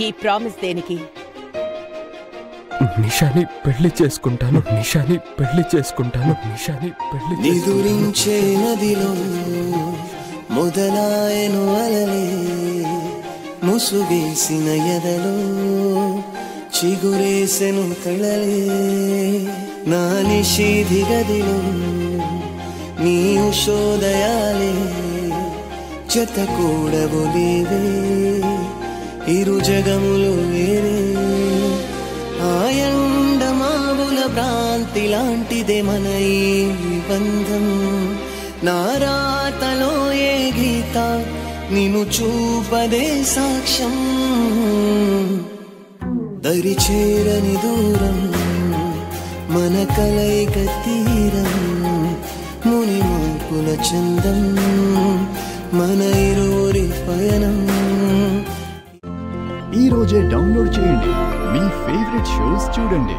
ఈ ప్రామిస్ దేనికి? నిషాని పెళ్లి చేసుకుంటాను, నిషాని పెళ్లి చేసుకుంటాను, నిషాని పెళ్లి నిదురించే నదిలో మొదలాయను అలలే, ముసుగేసిన ఎదలో చిగురేసెను కళలే. నా నిషేధి గదిలో నీ ఉషోదయాలే జత కూడబోలేవే, ఇరు జగములు వేరే. ఆయండమావుల భ్రాంతి లాంటిదే మన ఈ బంధం. నారాతలో ఏ గీత నిన్ను చూపదే సాక్ష్యం. దరి చేరని దూరం మన కలయిక తీరం, ముని మాపుల చందం మన ఇరువురి పయనం. ఈ రోజే డౌన్లోడ్ చేయండి, మీ ఫేవరెట్ షోస్ చూడండి.